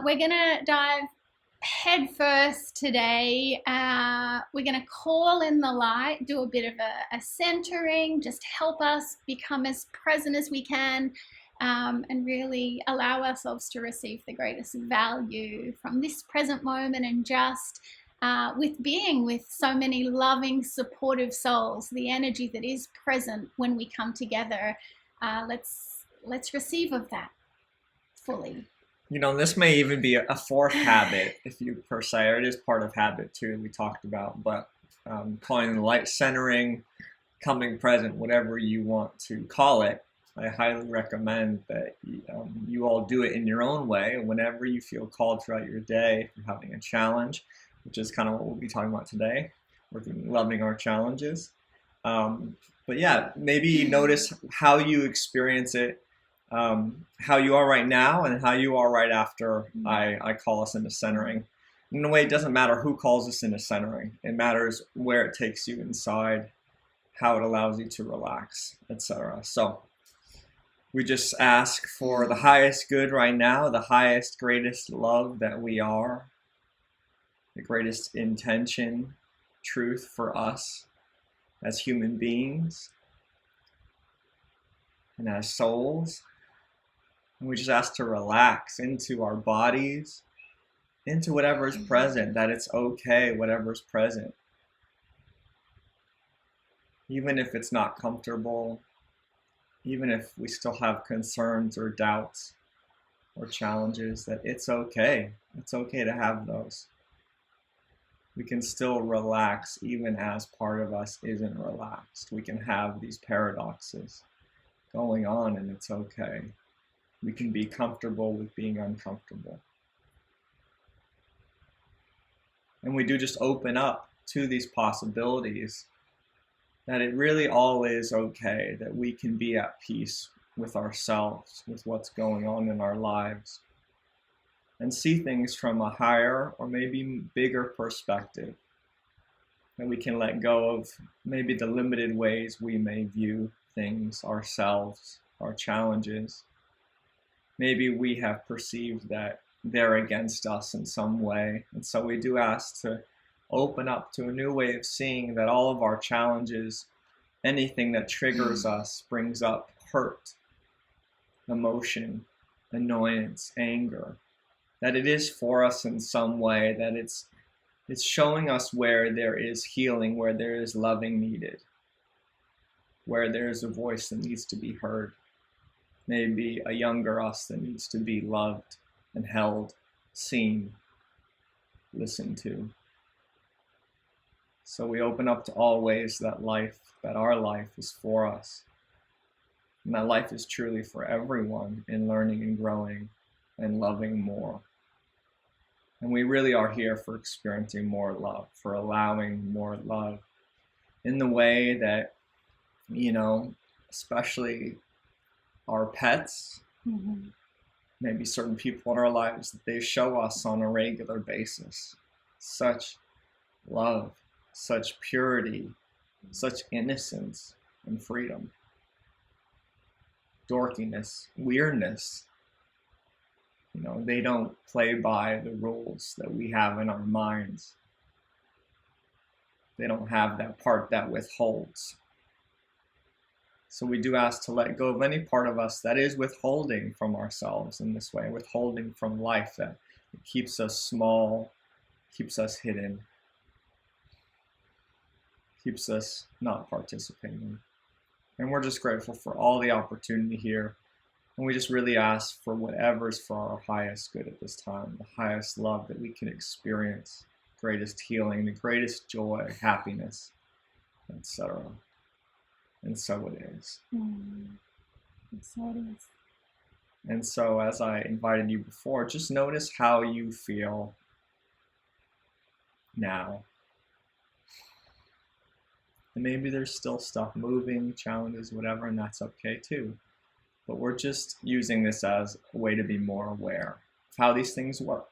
we're going to dive head first today. We're going to call in the light, do a bit of a centering, just help us become as present as we can, and really allow ourselves to receive the greatest value from this present moment, and just with being with so many loving, supportive souls, the energy that is present when we come together. Let's receive of that fully. This may even be a fourth habit, if you per se, or it is part of habit too, we talked about, but calling the light centering, coming present, whatever you want to call it. I highly recommend that you all do it in your own way, whenever you feel called throughout your day. If you're having a challenge, which is kind of what we'll be talking about today, loving our challenges. But yeah, maybe notice how you experience it, how you are right now and how you are right after I call us into centering. In a way, it doesn't matter who calls us into centering. It matters where it takes you inside, how it allows you to relax, etc. So we just ask for the highest good right now, the highest, greatest love that we are, the greatest intention, truth for us as human beings and as souls. And we just ask to relax into our bodies, into whatever is present, that it's okay, whatever's present. Even if it's not comfortable, even if we still have concerns or doubts or challenges, that it's okay. It's okay to have those. We can still relax even as part of us isn't relaxed. We can have these paradoxes going on, and it's okay. We can be comfortable with being uncomfortable. And we do just open up to these possibilities, that it really all is okay, that we can be at peace with ourselves, with what's going on in our lives, and see things from a higher or maybe bigger perspective. That we can let go of maybe the limited ways we may view things, ourselves, our challenges. Maybe we have perceived that they're against us in some way. And so we do ask to open up to a new way of seeing that all of our challenges, anything that triggers us, brings up hurt, emotion, annoyance, anger, that it is for us in some way, that it's showing us where there is healing, where there is loving needed, where there is a voice that needs to be heard. Maybe a younger us that needs to be loved and held, seen, listened to. So we open up to all ways that our life is for us. And that life is truly for everyone in learning and growing and loving more. And we really are here for experiencing more love, for allowing more love in the way that, especially our pets, maybe certain people in our lives, that they show us on a regular basis. Such love, such purity, such innocence and freedom. Dorkiness, weirdness. They don't play by the rules that we have in our minds. They don't have that part that withholds. So we do ask to let go of any part of us that is withholding from ourselves in this way, withholding from life, that keeps us small, keeps us hidden, keeps us not participating. And we're just grateful for all the opportunity here. And we just really ask for whatever's for our highest good at this time, the highest love that we can experience, greatest healing, the greatest joy, happiness, etc. And so it is. So it is. And so, as I invited you before, just notice how you feel now. And maybe there's still stuff moving, challenges, whatever, and that's okay too. But we're just using this as a way to be more aware of how these things work.